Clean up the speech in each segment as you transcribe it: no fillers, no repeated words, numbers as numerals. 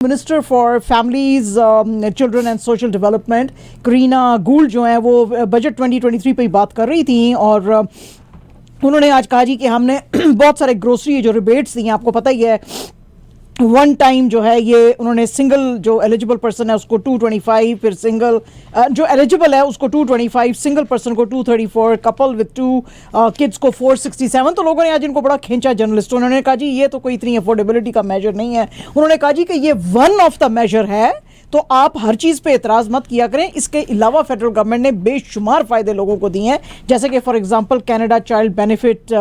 Minister for families, children and social development Karina Gould जो है वो बजट 2023 पे ही बात कर रही थी और उन्होंने आज कहा जी कि हमने बहुत सारे ग्रोसरी जो रिबेट्स दी हैं, आपको पता ही है, वन टाइम जो है ये उन्होंने सिंगल जो एलिजिबल पर्सन है उसको 225, फिर सिंगल जो एलिजिबल है उसको 225, सिंगल पर्सन को 234, कपल विद 2 किड्स को 467। तो लोगों ने आज इनको बड़ा खींचा, जर्नलिस्टों, उन्होंने कहा जी ये तो कोई इतनी अफोर्डेबिलिटी का मेजर नहीं है। उन्होंने कहा जी कि ये वन ऑफ द मेजर है, तो आप हर चीज़ पे एतराज़ मत किया करें। इसके अलावा फेडरल गवर्नमेंट ने बेशुमार फ़ायदे लोगों को दिए हैं, जैसे कि for example Canada child benefit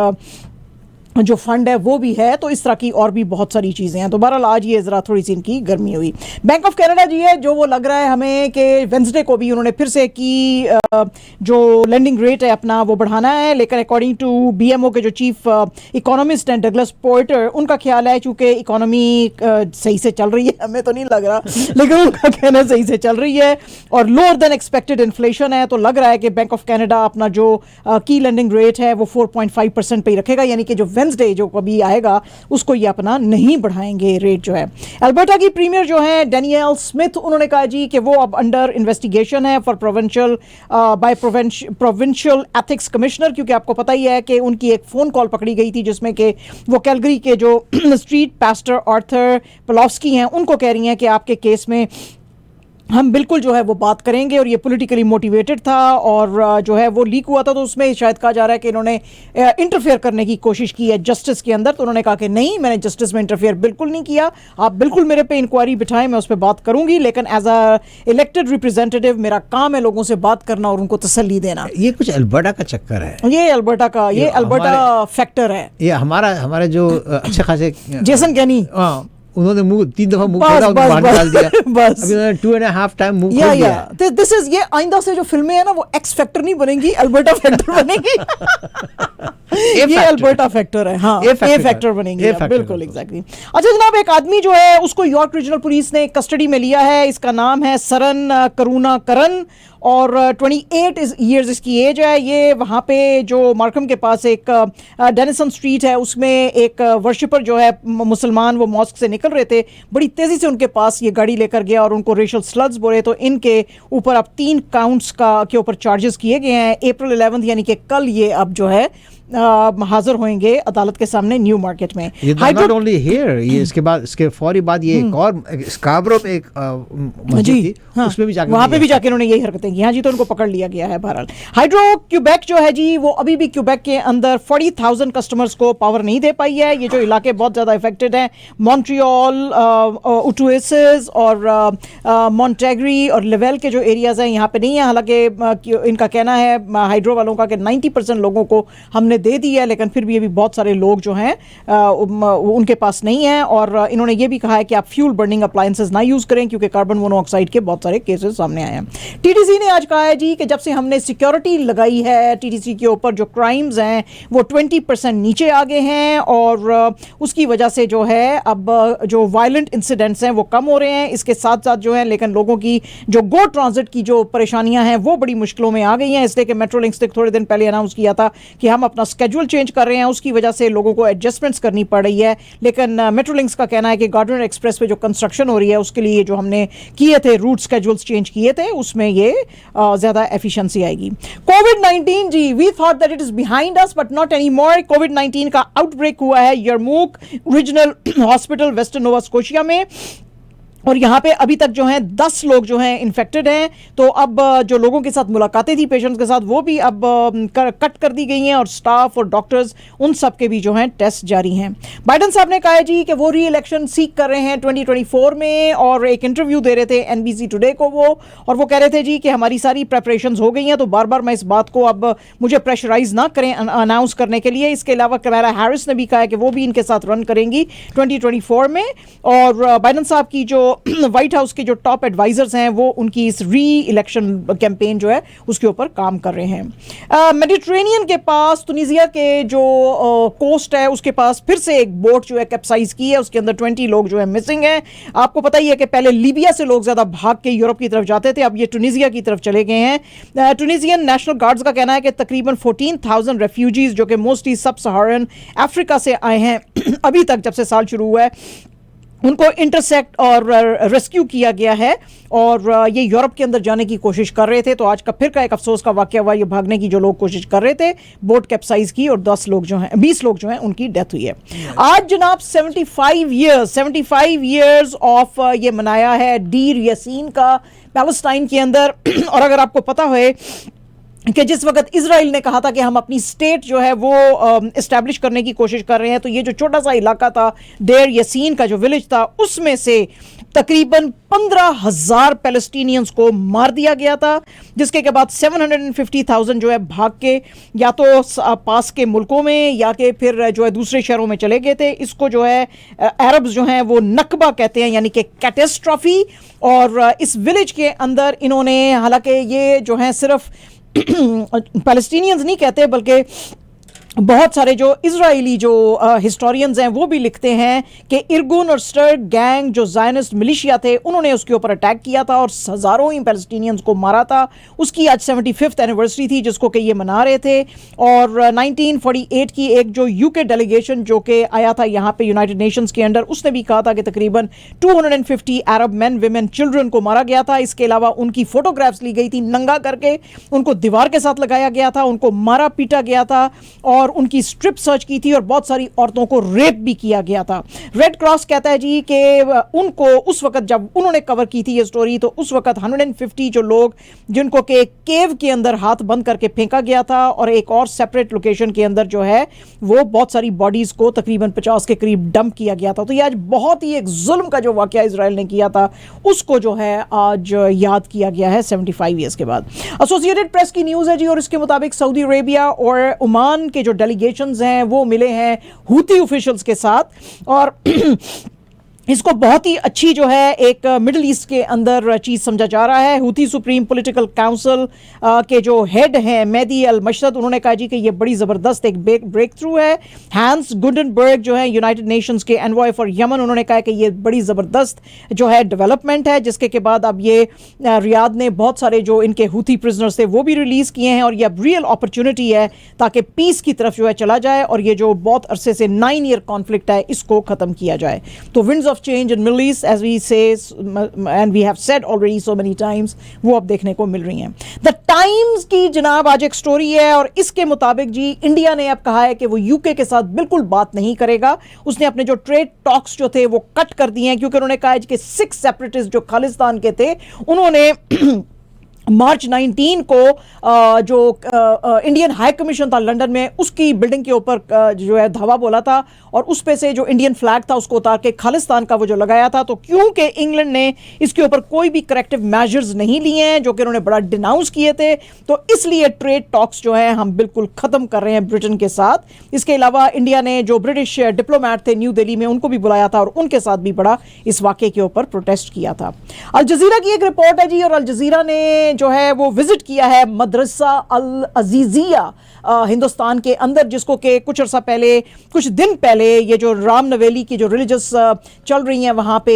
जो फंड है वो भी है, तो इस तरह की और भी बहुत सारी चीज़ें हैं। तो बहरहाल आज ये ज़रा थोड़ी सी इनकी गर्मी हुई। बैंक ऑफ कनाडा जी है जो वो लग रहा है हमें कि वेंसडे को भी उन्होंने फिर से की जो लेंडिंग रेट है अपना वो बढ़ाना है, लेकिन अकॉर्डिंग टू बीएमओ के जो चीफ इकोनॉमिस्ट हैं डगलस पोर्टर, उनका ख्याल है चूँकि इकोनॉमी सही से चल रही है, हमें तो नहीं लग रहा लेकिन उनका कहना सही से चल रही है और लोअर देन एक्सपेक्टेड इन्फ्लेशन है, तो लग रहा है कि बैंक ऑफ कनाडा अपना जो की लेंडिंग रेट है वो 4.5% पे ही रखेगा, यानी कि जो वेंसडे जो कभी आएगा उसको ये अपना नहीं बढ़ाएंगे रेट जो है। अल्बर्टा की प्रीमियर जो है डैनियल स्मिथ, उन्होंने कहा जी कि वो अब अंडर इन्वेस्टिगेशन है फॉर प्रोविंशियल एथिक्स कमिश्नर, क्योंकि आपको पता ही है कि उनकी एक फ़ोन कॉल पकड़ी गई थी जिसमें कि वो कैलगरी के जो स्ट्रीट पास्टर आर्थर पलॉफ्स्की हैं उनको कह रही हैं कि आपके केस में हम बिल्कुल जो है वो बात करेंगे और ये पॉलिटिकली मोटिवेटेड था और जो है वो लीक हुआ था, तो उसमें शायद कहा जा रहा है कि इन्होंने इंटरफेयर करने की कोशिश की है जस्टिस के अंदर। तो उन्होंने कहा कि नहीं, मैंने जस्टिस में इंटरफेयर बिल्कुल नहीं किया, आप बिल्कुल मेरे पे इंक्वायरी बिठाएं, मैं उस पर बात करूंगी, लेकिन एज अ इलेक्टेड रिप्रेजेंटेटिव मेरा काम है लोगों से बात करना और उनको तसल्ली देना। ये कुछ अल्बर्टा का चक्कर है, ये अल्बर्टा का, ये अल्बर्टा फैक्टर है। ये हमारे जो अच्छे खासे जेसन कैनी, उन्होंने मुंह 3 दफा मुंह खोला और बाहर निकाल दिया। बस अभी उन्होंने 2.5 टाइम मुंह खोल दिया। दिस इज, ये आइंदा से जो फिल्में हैं ना वो एक्स फैक्टर नहीं बनेंगी, अल्बर्टा फैक्टर बनेगी। ये अल्बर्टा फैक्टर है, हाँ, ए फैक्टर बनेंगे, बिल्कुल एग्जैक्टली। अच्छा जनाब, एक आदमी जो है उसको यॉर्क रीजनल पुलिस ने कस्टडी में लिया है, इसका नाम है सरन करुणाकरन और 28 ईयर्स इसकी एज है। ये वहाँ पे जो मार्कम के पास एक डेनिसन स्ट्रीट है उसमें एक वर्शिपर जो है मुसलमान, वो मॉस्क से निकल रहे थे, बड़ी तेज़ी से उनके पास ये गाड़ी लेकर गया और उनको रेशल स्लग्स बोले, तो इनके ऊपर अब 3 काउंट्स के ऊपर चार्जेस किए गए हैं। अप्रैल 11 यानी कि कल ये अब जो है हाजिर होंगे अदालत के सामने न्यू मार्केट में। नॉट ओनली हियर, ये इसके बाद, इसके फौरी बाद ये एक और स्कार्बरो में एक मस्जिद थी, हाँ, उसमें भी जाकर, वहाँ पे भी जाके उन्होंने यही हरकतें की। हाँ जी, तो उनको पकड़ लिया गया है। बहरहाल हाइड्रो क्यूबेक जो है जी वो अभी भी क्यूबेक के अंदर 40,000 कस्टमर्स को पावर नहीं दे पाई है। ये जो इलाके बहुत ज़्यादा इफेक्टेड हैं, मॉन्ट्रियल, ओटुएसिस और मॉन्टेग्री और लेवेल के जो एरियाज़ हैं यहाँ पे नहीं है। हालांकि इनका कहना है हाइड्रो वालों का कि 90% लोगों को हमने दे दी है, लेकिन फिर भी अभी बहुत सारे लोग जो हैं उनके पास नहीं है। और इन्होंने ये भी कहा है कि आप फ्यूल बर्निंग अप्लायंसेस ना यूज़ करें क्योंकि कार्बन मोनोऑक्साइड के बहुत सारे केसेस सामने आए हैं। टीटीसी ने आज कहा है जी कि जब से हमने सिक्योरिटी लगाई है टीटीसी के ऊपर, जो क्राइम्स हैं वो 20% नीचे आ गए हैं और उसकी वजह से जो है अब जो वायलेंट इंसिडेंट्स हैं वो कम हो रहे हैं। इसके साथ साथ जो है लेकिन लोगों की जो गो ट्रांजिट की जो परेशानियां हैं वो बड़ी मुश्किलों में आ गई हैं, इसलिए कि मेट्रोलिंक्स ने थोड़े दिन पहले अनाउंस किया था कि हम अपना स्केड्यूल चेंज कर रहे हैं, उसकी वजह से लोगों को एडजस्टमेंट्स करनी पड़ रही है। लेकिन मेट्रोलिंक्स का कहना है कि गार्डनर एक्सप्रेस पे जो कंस्ट्रक्शन हो रही है उसके लिए जो हमने किए थे रूट स्केड्यूल्स चेंज किए थे उसमें ये ज़्यादा एफिशिएंसी आएगी। कोविड-19 जी, we thought that it is behind us but not any more. कोविड-19 का आउटब्रेक हुआ है Yarmouth regional hospital western Nova Scotia में और यहाँ पे अभी तक जो हैं 10 लोग जो हैं इन्फेक्टेड हैं। तो अब जो लोगों के साथ मुलाकातें थी पेशेंट्स के साथ वो भी अब कट कर दी गई हैं और स्टाफ और डॉक्टर्स उन सब के भी जो हैं टेस्ट जारी हैं। बाइडन साहब ने कहा है जी कि वो री इलेक्शन सीख कर रहे हैं 2024 में और एक इंटरव्यू दे रहे थे एनबीसी टुडे को वो कह रहे थे जी कि हमारी सारी प्रेपरेशंस हो गई हैं, तो बार बार मैं इस बात को अब मुझे प्रेशराइज ना करें अनाउंस करने के लिए। इसके अलावा कमला हैरिस ने भी कहा है कि वो भी इनके साथ रन करेंगी 2024 में और बाइडन साहब की जो व्हाइट हाउस के जो टॉप एडवाइजर्स हैं वो उनकी इस री इलेक्शन कैंपेन जो है उसके ऊपर काम कर रहे हैं। मेडिटेरेनियन के पास तुनिसिया के जो कोस्ट है उसके पास फिर से एक बोट जो है कैप्साइज की है, उसके अंदर 20 लोग जो है मिसिंग हैं। आपको पता ही है कि पहले लीबिया से लोग ज़्यादा भाग के यूरोप की तरफ जाते थे, अब ये टुनिसिया की तरफ चले गए हैं। टुनिसियन नेशनल गार्ड्स का कहना है कि तकरीबन 14,000 रेफ्यूजीज जो कि मोस्टली सब सहारन अफ्रीका से आए हैं अभी तक जब से साल शुरू हुआ है उनको इंटरसेक्ट और रेस्क्यू किया गया है और ये यूरोप के अंदर जाने की कोशिश कर रहे थे। तो आज का फिर का एक अफसोस का वाकया हुआ, ये भागने की जो लोग कोशिश कर रहे थे, बोट कैप्साइज की और 20 लोग जो हैं उनकी डेथ हुई है। आज जनाब 75 ईयर्स ऑफ ये मनाया है डीर यासीन का पैलेस्टाइन के अंदर। और अगर आपको पता है कि जिस वक्त इजराइल ने कहा था कि हम अपनी स्टेट जो है वो इस्टेब्लिश करने की कोशिश कर रहे हैं, तो ये जो छोटा सा इलाका था डेर यासीन का जो विलेज था, उसमें से तकरीबन 15,000 पैलेस्टीनियंस को मार दिया गया था, जिसके के बाद 750,000 जो है भाग के या तो पास के मुल्कों में या कि फिर जो है दूसरे शहरों में चले गए थे। इसको जो है अरब्स जो हैं वो नकबा कहते हैं, यानी कि कैटेस्ट्रॉफी। और इस विलेज के अंदर इन्होंने, हालांकि ये जो है सिर्फ पैलेस्टीनियंस नहीं कहते बल्कि बहुत सारे जो इजरायली जो हिस्टोरियंस हैं वो भी लिखते हैं कि इरगुन और स्टर्ड गैंग जो ज़ायनिस्ट मिलिशिया थे उन्होंने उसके ऊपर अटैक किया था और हज़ारों ही पैलेस्टीनियंस को मारा था। उसकी आज 75th एनिवर्सरी थी जिसको कि ये मना रहे थे। और 1948 की एक जो यूके डेलीगेशन जो कि आया था यहाँ पे यूनाइटेड नेशंस के अंडर, उसने भी कहा था कि तकरीबन 250 अरब मैन विमेन चिल्ड्रन को मारा गया था। इसके अलावा उनकी फोटोग्राफ्स ली गई थी नंगा करके, उनको दीवार के साथ लगाया गया था, उनको मारा पीटा गया था और उनकी स्ट्रिप सर्च की थी और बहुत सारी औरतों को रेप भी किया गया था। रेड क्रॉस कहता है जी कि उनको उस वक्त जब उन्होंने कवर की थी ये स्टोरी, तो उस वक्त 150 जो लोग जिनको के केव के अंदर हाथ बंद करके फेंका गया था और एक और सेपरेट लोकेशन के अंदर जो है वो बहुत सारी बॉडीज को तकरीबन 50 के करीब डंप किया गया था। तो ये आज बहुत ही एक जुल्म का जो वाकया इजराइल ने किया था उसको जो है आज याद किया गया है 75 ईयर्स के बाद। एसोसिएटेड प्रेस की न्यूज़ है जी, और इसके मुताबिक सऊदी अरेबिया और ओमान के जो डेलीगेशंस हैं वो मिले हैं हूती ऑफिशियल्स के साथ और इसको बहुत ही अच्छी जो है एक मिडिल ईस्ट के अंदर चीज़ समझा जा रहा है। हूती सुप्रीम पॉलिटिकल काउंसिल के जो हेड हैं मेहदी अल मशरद, उन्होंने कहा जी कि ये बड़ी ज़बरदस्त एक ब्रेक थ्रू है। हैंस गुंडनबर्ग जो है यूनाइटेड नेशंस के एनवॉय फॉर यमन, उन्होंने कहा कि ये बड़ी ज़बरदस्त जो है डेवलपमेंट है, जिसके के बाद अब ये रियाद ने बहुत सारे जो इनके हूती प्रिजनर्स थे वो भी रिलीज़ किए हैं और ये अब रियल अपॉर्चुनिटी है ताकि पीस की तरफ जो है चला जाए और ये जो बहुत अरसे से 9 ईयर कॉन्फ्लिक्ट है इसको ख़त्म किया जाए। तो winds of change in Middle East, as we say and we have said already so many times, वो अब देखने को मिल रही हैं। द टाइम्स की जनाब आज एक स्टोरी है और इसके मुताबिक जी इंडिया ने अब कहा है कि वो यूके के साथ बिल्कुल बात नहीं करेगा। उसने अपने जो ट्रेड टॉक्स जो थे वो कट कर दिए हैं क्योंकि उन्होंने कहा है कि 6 सेपरेटिस्ट जो खालिस्तान के थे उन्होंने मार्च 19 को जो इंडियन हाई कमीशन था लंदन में उसकी बिल्डिंग के ऊपर जो है धावा बोला था और उस पे से जो इंडियन फ्लैग था उसको उतार के खालिस्तान का वो जो लगाया था। तो क्योंकि इंग्लैंड ने इसके ऊपर कोई भी करेक्टिव मेजर्स नहीं लिए हैं जो कि उन्होंने बड़ा डिनाउंस किए थे, तो इसलिए ट्रेड टॉक्स जो है हम बिल्कुल ख़त्म कर रहे हैं ब्रिटेन के साथ। इसके अलावा इंडिया ने जो ब्रिटिश डिप्लोमैट थे न्यू दिल्ली में उनको भी बुलाया था और उनके साथ भी बड़ा इस वाक़े के ऊपर प्रोटेस्ट किया था। अल जजीरा की एक रिपोर्ट है जी और अल जजीरा ने जो है वो विजिट किया है मदरसा अल अजीजिया हिंदुस्तान के अंदर, जिसको कि कुछ अर्सा पहले, कुछ दिन पहले ये जो राम नवेली की जो रिलीजियस चल रही हैं वहाँ पे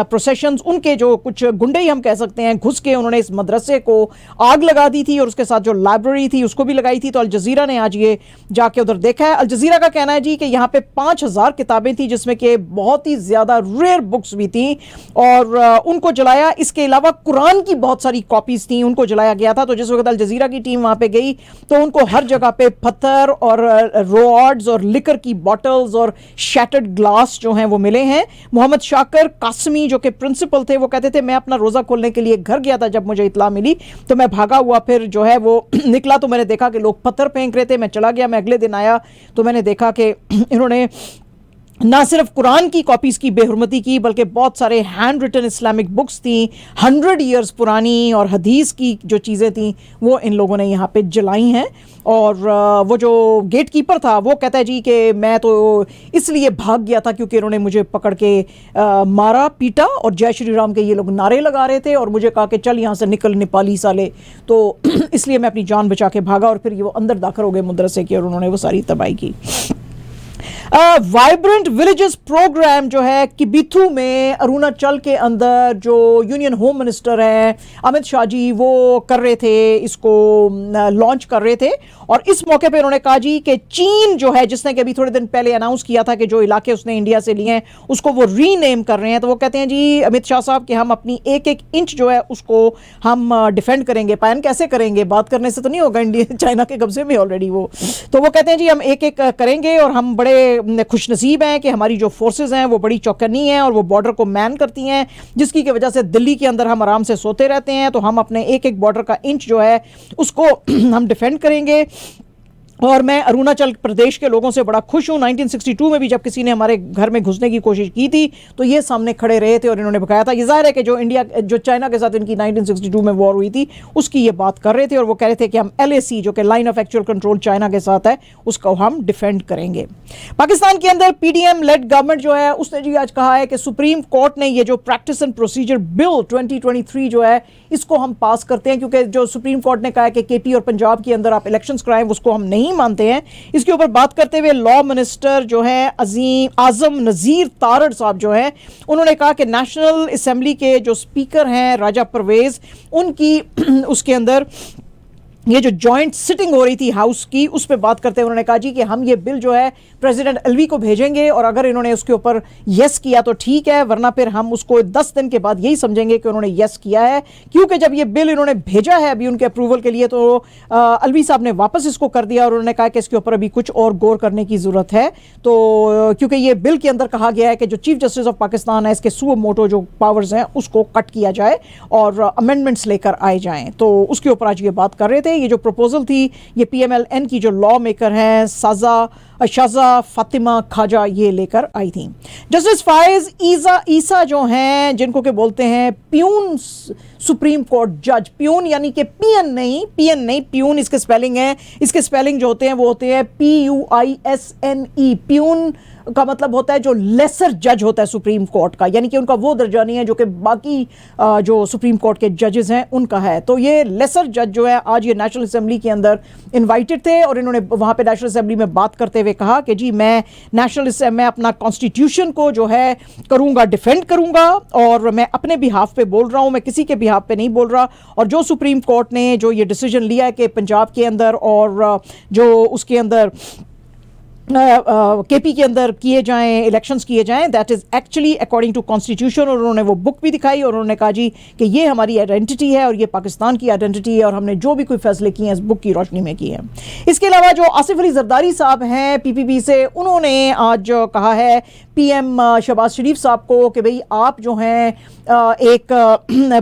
प्रोसेशंस, उनके जो कुछ गुंडे ही हम कह सकते हैं घुस के उन्होंने इस मदरसे को आग लगा दी थी और उसके साथ जो लाइब्रेरी थी उसको भी लगाई थी। तो अल जजीरा ने आज ये जाके उधर देखा है। अल जजीरा का कहना है जी कि यहाँ पे 5,000 किताबें थी जिसमें कि बहुत ही ज़्यादा रेयर बुक्स भी थी और उनको जलाया। इसके अलावा कुरान की बहुत सारी कॉपीज़ थी उनको जलाया गया था। तो जिस वक्त अल जजीरा की टीम वहाँ पे गई तो उनको हर जगह पे पत्थर और रोड्स और लिकर की बॉटल्स और शैटर्ड ग्लास जो हैं वो मिले हैं। मोहम्मद शाकर कासमी जो कि प्रिंसिपल थे वो कहते थे मैं अपना रोज़ा खोलने के लिए घर गया था, जब मुझे इत्ला मिली तो मैं भागा हुआ फिर जो है वो निकला तो मैंने देखा कि लोग पत्थर फेंक रहे थे। मैं चला गया, मैं अगले दिन आया तो मैंने देखा कि इन्होंने ना सिर्फ कुरान की कॉपीज़ की बेहुरमती की बल्कि बहुत सारे हैंड रिटन इस्लामिक बुक्स थी 100 ईयर्स पुरानी और हदीस की जो चीज़ें थी वो इन लोगों ने यहाँ पे जलाई हैं। और वो जो गेट कीपर था वो कहता है जी कि मैं तो इसलिए भाग गया था क्योंकि इन्होंने मुझे पकड़ के मारा पीटा और जय श्री राम के ये लोग नारे लगा रहे थे और मुझे कहा कि चल यहाँ से निकल नेपाली साले, तो इसलिए मैं अपनी जान बचा के भागा और फिर ये वो अंदर दाखिल हो गए मदरसे की और उन्होंने वो सारी तबाही की। वाइब्रेंट विलेजेस प्रोग्राम जो है किबिथू में अरुणाचल के अंदर जो यूनियन होम मिनिस्टर हैं अमित शाह जी वो कर रहे थे, इसको लॉन्च कर रहे थे। और इस मौके पे उन्होंने कहा जी कि चीन जो है, जिसने कि अभी थोड़े दिन पहले अनाउंस किया था कि जो इलाके उसने इंडिया से लिए हैं उसको वो रीनेम कर रहे हैं, तो वो कहते हैं जी अमित शाह साहब कि हम अपनी एक एक इंच जो है उसको हम डिफेंड करेंगे। पायन कैसे करेंगे, बात करने से तो नहीं होगा, इंडिया चाइना के कब्जे में ऑलरेडी वो। तो वो कहते हैं जी हम एक एक करेंगे और हम बड़े खुशनसीब हैं कि हमारी जो फोर्सेस हैं वो बड़ी चौकन्नी हैं और वो बॉर्डर को मैन करती हैं, जिसकी की वजह से दिल्ली के अंदर हम आराम से सोते रहते हैं। तो हम अपने एक एक बॉर्डर का इंच जो है उसको हम डिफेंड करेंगे। और मैं अरुणाचल प्रदेश के लोगों से बड़ा खुश हूँ। 1962 में भी जब किसी ने हमारे घर में घुसने की कोशिश की थी तो ये सामने खड़े रहे थे और इन्होंने बताया था। ये जाहिर है कि जो चाइना के साथ इनकी 1962 में वॉर हुई थी उसकी ये बात कर रहे थे और वो कह रहे थे कि हम LAC जो कि line of actual control China के साथ है उसको हम डिफेंड करेंगे। पाकिस्तान के अंदर PDM लेड गवर्नमेंट जो है उसने जी आज कहा है कि सुप्रीम कोर्ट ने ये जो प्रैक्टिस एंड प्रोसीजर बिल 2023 जो है इसको हम पास करते हैं, क्योंकि जो सुप्रीम कोर्ट ने कहा है कि KP और पंजाब के अंदर आप इलेक्शंस कराएं उसको हम नहीं मानते हैं। इसके ऊपर बात करते हुए लॉ मिनिस्टर जो है आजम नजीर तारड़ साहब जो है उन्होंने कहा कि नेशनल असेंबली के जो स्पीकर हैं राजा परवेज उनकी उसके अंदर ये जो जॉइंट सिटिंग हो रही थी हाउस की उस पर बात करते हुए उन्होंने कहा जी कि हम ये बिल जो है प्रेसिडेंट एलवी को भेजेंगे और अगर इन्होंने उसके ऊपर यस किया तो ठीक है, वरना फिर हम उसको 10 दिन के बाद यही समझेंगे कि उन्होंने यस किया है। क्योंकि जब ये बिल इन्होंने भेजा है अभी उनके अप्रूवल के लिए तो एलवी साहब ने वापस इसको कर दिया और उन्होंने कहा कि इसके ऊपर अभी कुछ और गौर करने की जरूरत है। तो क्योंकि ये बिल के अंदर कहा गया है कि जो चीफ जस्टिस ऑफ पाकिस्तान है इसके सुओ मोटो जो पावर्स हैं उसको कट किया जाए और अमेंडमेंट्स लेकर आए जाएं, तो उसके ऊपर आज ये बात कर रहे थे। ये जो प्रपोजल थी ये PMLN की जो लॉ मेकर हैं शाजा फातिमा खाजा ये लेकर आई थी। जस्टिस फायज ईसा जो हैं जिनको के बोलते हैं प्यून सुप्रीम कोर्ट जज, प्यून यानी कि PN नहीं प्यून इसके स्पेलिंग है, इसके स्पेलिंग जो होते हैं वो होते हैं PUISNE। प्यून का मतलब होता है जो लेसर जज होता है सुप्रीम कोर्ट का, यानी कि उनका वो दर्जा नहीं है जो कि बाकी जो सुप्रीम कोर्ट के जजेस हैं उनका है। तो ये लेसर जज जो है आज ये नेशनल असेंबली के अंदर इनवाइटेड थे और इन्होंने वहाँ पे नेशनल असेंबली में बात करते हुए कहा कि जी मैं अपना कॉन्स्टिट्यूशन को जो है करूँगा, डिफेंड करूँगा और मैं अपने बिहाफ पे बोल रहा हूँ, मैं किसी के बिहाफ पे नहीं बोल रहा। और जो सुप्रीम कोर्ट ने जो ये डिसीजन लिया है कि पंजाब के अंदर और जो उसके अंदर KP के अंदर किए जाएं, इलेक्शंस किए जाएं, that is actually according to constitution. और उन्होंने वो बुक भी दिखाई और उन्होंने कहा जी कि ये हमारी आइडेंटिटी है और ये पाकिस्तान की आइडेंटिटी है और हमने जो भी कोई फैसले किए हैं इस बुक की रोशनी में किए हैं। इसके अलावा जो आसिफ अली जरदारी साहब हैं PPP से, उन्होंने आज कहा है PM शहबाज शरीफ साहब को कि भाई आप जो हैं एक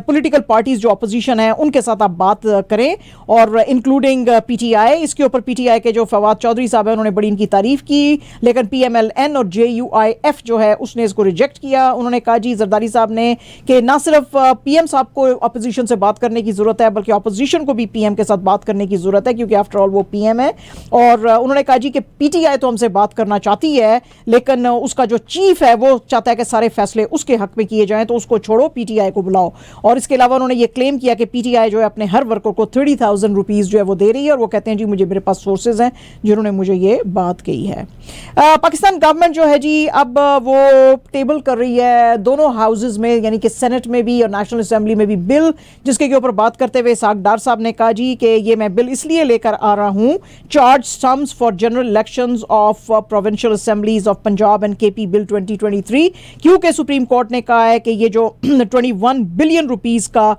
पॉलिटिकल पार्टीज जो अपोजिशन है उनके साथ आप बात करें और इंक्लूडिंग PTI। इसके ऊपर PTI के जो फवाद चौधरी साहब हैं उन्होंने बड़ी इनकी तारीफ की, लेकिन PMLN और JUIF जो है उसने इसको रिजेक्ट किया। उन्होंने कहा जी जरदारी साहब ने कि ना सिर्फ PM साहब को अपोजिशन से बात करने की ज़रूरत है बल्कि अपोजिशन को भी PM के साथ बात करने की ज़रूरत है, क्योंकि आफ्टर ऑल वो PM है। और उन्होंने कहा जी कि PTI तो हमसे बात करना चाहती है लेकिन उसका जो चीफ है वो चाहता है कि सारे फैसले उसके हक में किए जाएं, तो उसको छोड़ो, PTI को बुलाओ। और इसके अलावा उन्होंने ये क्लेम किया कि PTI जो है अपने हर वर्कर को 30,000 रुपीज़ जो है वो दे रही है और वो कहते हैं जी मेरे पास सोर्सेज हैं जिन्होंने मुझे ये बात कही है। पाकिस्तान गवर्नमेंट जो है जी अब वो टेबल कर रही है दोनों हाउसेज में, यानी कि सेनेट में भी और नेशनल असेंबली में भी बिल, जिसके ऊपर बात करते हुए इसाक डार साहब ने कहा जी कि ये मैं बिल इसलिए लेकर आ रहा हूँ, charge sums for general elections of provincial assemblies of Punjab and KP bill 2023, क्योंकि सुप्रीम कोर्ट ने कहा है कि ये जो 21 बिलियन रुपीस का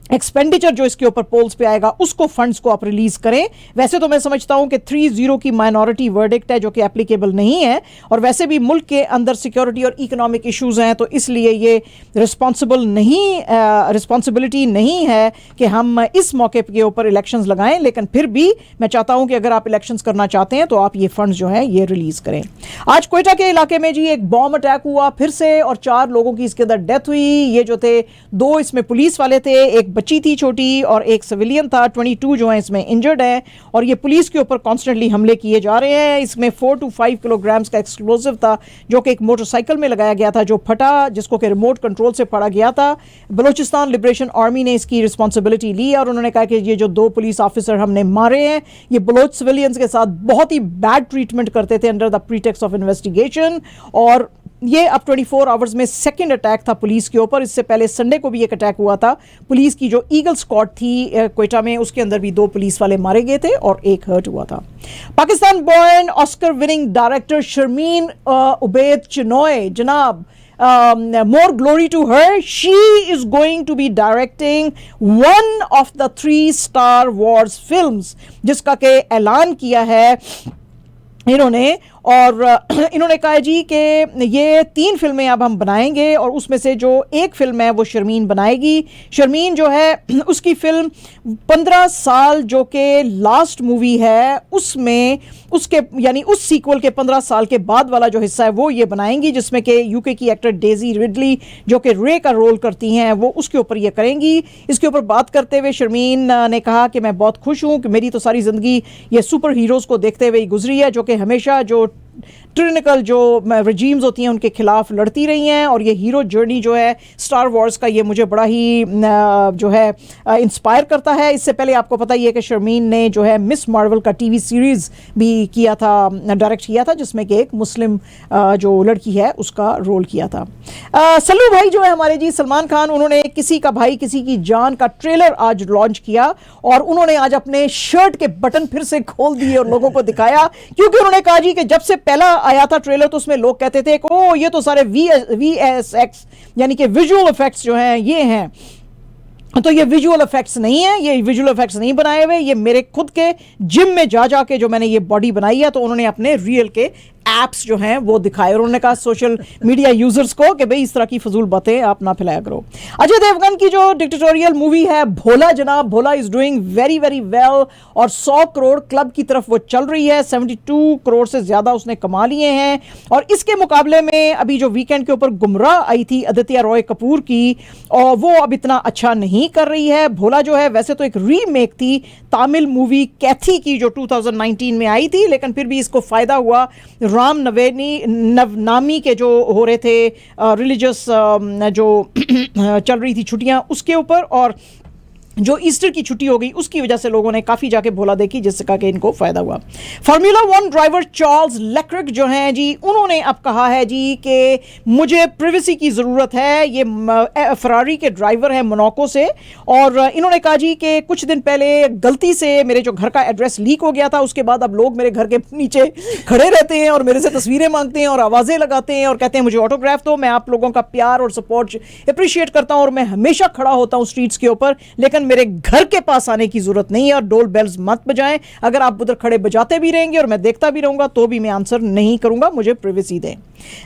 एक्सपेंडिचर जो इसके ऊपर पोल्स पे आएगा उसको फंड्स को आप रिलीज करें। वैसे तो मैं समझता हूं कि 3-0 की माइनॉरिटी वर्डिक्ट है जो कि एप्लीकेबल नहीं है और वैसे भी मुल्क के अंदर सिक्योरिटी और इकोनॉमिक इश्यूज हैं, तो इसलिए ये रिस्पॉन्सिबिलिटी नहीं है कि हम इस मौके के ऊपर इलेक्शंस लगाएं। लेकिन फिर भी मैं चाहता हूं कि अगर आप इलेक्शंस करना चाहते हैं तो आप ये फंड्स जो है ये रिलीज करें। आज कोयटा के इलाके में जी एक बॉम्ब अटैक हुआ फिर से और 4 लोगों की इसके अंदर डेथ हुई। ये जो थे 2 इसमें पुलिस वाले थे, एक बच्ची थी छोटी और एक सिविलियन था। 22 जो है इसमें इंजर्ड है और ये पुलिस के ऊपर कॉन्स्टेंटली हमले किए जा रहे हैं। इसमें 4 to 5 किलोग्राम्स का एक्सप्लोसिव था जो कि एक मोटरसाइकिल में लगाया गया था, जो फटा, जिसको कि रिमोट कंट्रोल से पड़ा गया था। बलूचिस्तान लिबरेशन आर्मी ने इसकी रिस्पॉन्सिबिलिटी ली और उन्होंने कहा कि ये जो 2 पुलिस ऑफिसर हमने मारे हैं ये बलोच सिविलियंस के साथ बहुत ही बैड ट्रीटमेंट करते थे under the pretext of investigation. और ये अब 24 आवर्स में सेकंड अटैक था पुलिस के ऊपर। इससे पहले संडे को भी एक अटैक हुआ था पुलिस की जो ईगल स्क्वाड थी क्वेटा में, उसके अंदर भी 2 पुलिस वाले मारे गए थे और एक हर्ट हुआ था। Pakistan born Oscar winning director Sharmeen Obaid Chinoy, जनाब, more glory to her. She is going to be directing one of the 3 Star Wars films, जिसका के ऐलान किया है इन्होंने। और इन्होंने कहा जी कि ये 3 फिल्में अब हम बनाएंगे और उसमें से जो एक फिल्म है वो शर्मीन बनाएगी। शर्मीन जो है उसकी फिल्म 15 साल जो कि लास्ट मूवी है उसमें उसके यानी उस सीक्वल के 15 साल के बाद वाला जो हिस्सा है वो ये बनाएंगी, जिसमें कि यूके की एक्टर डेजी रिडली जो कि रे का रोल करती हैं वो उसके ऊपर ये करेंगी। इसके ऊपर बात करते हुए शर्मीन ने कहा कि मैं बहुत खुश हूँ कि मेरी तो सारी ज़िंदगी ये सुपर हीरोज़ को देखते हुए ही गुजरी है जो कि हमेशा जो ट्रिनिकल जो रजीम्स होती हैं उनके खिलाफ लड़ती रही हैं। और ये हीरो जर्नी जो है स्टार वॉर्स का ये मुझे बड़ा ही जो है इंस्पायर करता है। इससे पहले आपको पता ही है कि शर्मीन ने जो है मिस मार्वल का टीवी सीरीज़ भी किया था, डायरेक्ट किया था, जिसमें कि एक मुस्लिम जो लड़की है उसका रोल किया था। सल्लू भाई जो है हमारे जी सलमान खान, उन्होंने किसी का भाई किसी की जान का ट्रेलर आज लॉन्च किया और उन्होंने आज अपने शर्ट के बटन फिर से खोल दिए और लोगों को दिखाया, क्योंकि उन्होंने कहा जी कि जब से पहला आया था ट्रेलर तो उसमें लोग कहते थे कि ओ ये तो सारे VSX यानी कि विजुअल इफेक्ट्स जो हैं ये हैं, तो ये विजुअल इफेक्ट्स नहीं है, ये विजुअल इफेक्ट्स नहीं बनाए हुए, ये मेरे खुद के जिम में जा जाके जो मैंने ये बॉडी बनाई है। तो उन्होंने अपने रियल के एप्स जो हैं वो दिखाए और उन्होंने कहा सोशल मीडिया यूजर्स को कि भाई इस तरह की फजूल बातें आप ना फैलाया करो। अजय देवगन की जो डिक्टेटोरियल मूवी है भोला, जनाब, Bhola is doing very very well और 100 करोड़ क्लब की तरफ वो चल रही है। 72 करोड़ से ज्यादा उसने कमा लिए हैं। और इसके मुकाबले में अभी जो वीकेंड के ऊपर गुमराह आई थी आदित्य रॉय कपूर की, और वो अब इतना अच्छा नहीं कर रही है। भोला जो है वैसे तो एक रीमेक थी तमिल मूवी कैथी की जो 2019 में आई थी, लेकिन फिर भी इसको फायदा हुआ राम नवनामी के जो हो रहे थे रिलीजियस जो चल रही थी छुट्टियां उसके ऊपर, और जो ईस्टर की छुट्टी हो गई उसकी वजह से लोगों ने काफ़ी जाके भोला देखी, जिससे कहा कि इनको फ़ायदा हुआ। फार्मूला 1 ड्राइवर चार्ल्स लेक्रिक जो हैं जी, उन्होंने अब कहा है जी कि मुझे प्रिवेसी की ज़रूरत है। ये फरारी के ड्राइवर हैं मोनाको से, और इन्होंने कहा जी कि कुछ दिन पहले गलती से मेरे जो घर का एड्रेस लीक हो गया था, उसके बाद अब लोग मेरे घर के नीचे खड़े रहते हैं और मेरे से तस्वीरें मांगते हैं और आवाज़ें लगाते हैं और कहते हैं मुझे ऑटोग्राफ दो। मैं आप लोगों का प्यार और सपोर्ट अप्रिशिएट करता हूँ और मैं हमेशा खड़ा होता हूँ स्ट्रीट्स के ऊपर, लेकिन मेरे घर के पास आने की जरूरत नहीं है और डोल बेल्स मत बजाएं। अगर आप उधर खड़े बजाते भी रहेंगे और मैं देखता भी रहूंगा तो भी मैं आंसर नहीं करूंगा, मुझे प्रिवेसी दें।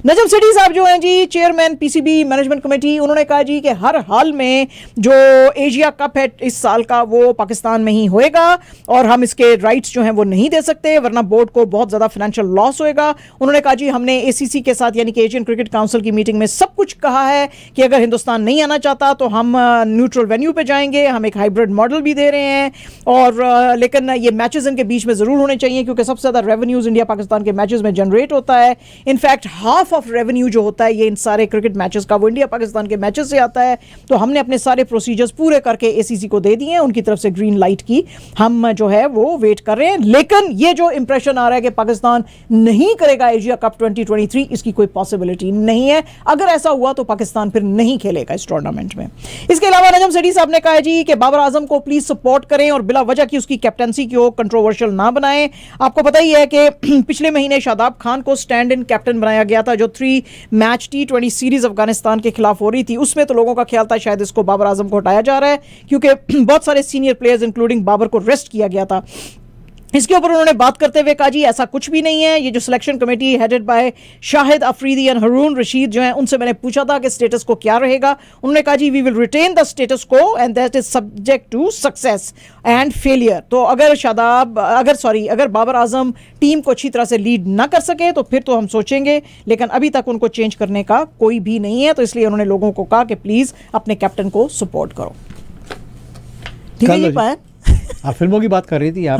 नजम सेठी साहब जो हैं जी चेयरमैन पीसीबी मैनेजमेंट कमेटी, उन्होंने कहा जी कि हर हाल में जो एशिया कप है इस साल का वो पाकिस्तान में ही होएगा और हम इसके राइट्स जो हैं वो नहीं दे सकते वरना बोर्ड को बहुत ज्यादा फाइनेंशियल लॉस होएगा। उन्होंने कहा जी हमने एसीसी के साथ यानी कि एशियन क्रिकेट काउंसिल की मीटिंग में सब कुछ कहा है कि अगर हिंदुस्तान नहीं आना चाहता तो हम न्यूट्रल वेन्यू पे जाएंगे, हम एक हाइब्रिड मॉडल भी दे रहे हैं, और लेकिन ये मैचेस इनके बीच में जरूर होने चाहिए क्योंकि सबसे ज्यादा रेवेन्यूज इंडिया पाकिस्तान के मैचेस में जनरेट होता है। इनफैक्ट हाफ ऑफ रेवेन्यू जो होता है ये इन सारे क्रिकेट मैचेस का वो इंडिया पाकिस्तान के मैचेस से आता है। तो हमने अपने सारे प्रोसीजर्स पूरे करके एसीसी को दे दिए हैं, उनकी तरफ से ग्रीन लाइट की हम जो है वो वेट कर रहे हैं। लेकिन ये जो इंप्रेशन आ रहा है कि पाकिस्तान नहीं करेगा एशिया कप 2023, इसकी कोई पॉसिबिलिटी नहीं है। अगर ऐसा हुआ तो पाकिस्तान फिर नहीं खेलेगा इस टूर्नामेंट में। इसके अलावा नजम सेठी साहब ने कहा जी कि बाबर आजम को प्लीज सपोर्ट करें और बिला वजह की उसकी कैप्टनसी को कंट्रोवर्शियल ना बनाएं। आपको पता ही है कि पिछले महीने शादाब खान को स्टैंड इन कैप्टन बनाया गया था जो 3 मैच T20 सीरीज अफगानिस्तान के खिलाफ हो रही थी। उसमें तो लोगों का ख्याल था शायद इसको बाबर आजम को हटाया जा रहा है क्योंकि बहुत सारे सीनियर प्लेयर्स इंक्लूडिंग बाबर को रेस्ट किया गया था। इसके ऊपर उन्होंने बात करते हुए कहा जी ऐसा कुछ भी नहीं है। ये जो selection committee headed by Shahid Afridi and Haroon Rashid जो है उनसे मैंने पूछा था कि स्टेटस को क्या रहेगा। उन्होंने कहा जी we will retain the status quo and that is subject to success and failure. तो अगर बाबर आजम टीम को अच्छी तरह से लीड ना कर सके तो फिर तो हम सोचेंगे, लेकिन अभी तक उनको चेंज करने का कोई भी नहीं है। तो इसलिए उन्होंने लोगों को कहा कि प्लीज अपने कैप्टन को सपोर्ट करो। ठीक है कल ये पाया। आप फिल्मों की बात कर रही थी आप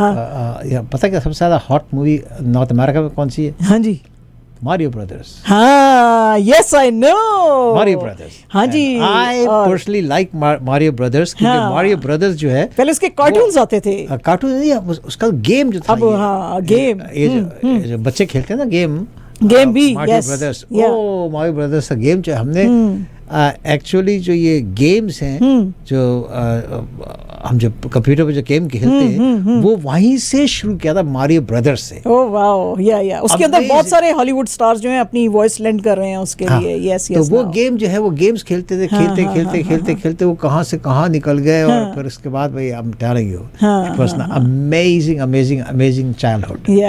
पता है सबसे ज़्यादा हॉट मूवी नॉर्थ अमेरिका में कौन सी है? हाँ जी, मारियो ब्रदर्स। हाँ, yes I know, Mario brothers. हाँ जी। I personally like Mario brothers क्योंकि हाँ। मारियो ब्रदर्स जो है पहले उसके कार्टून्स आते थे। कार्टून नहीं, उसका गेम जो था, अब हाँ, गेम, ये जो बच्चे खेलते हैं ना गेम भी, मारियो yes, ब्रदर्स। yeah. ओ मारियो ब्रदर्स का गेम जो हमने एक्चुअली जो ये गेम्स हैं जो हम जब कंप्यूटर पे जो गेम खेलते हैं वो वहीं से शुरू किया था, मारियो ब्रदर्स से। ओह वाओ, या उसके अंदर बहुत सारे हॉलीवुड स्टार्स जो हैं अपनी वॉइस लेंड कर रहे हैं उसके लिए। यस तो वो गेम जो है वो गेम्स खेलते थे, खेलते वो कहाँ से कहाँ निकल गए। और फिर उसके बाद भाई I am telling you, it was amazing childhood.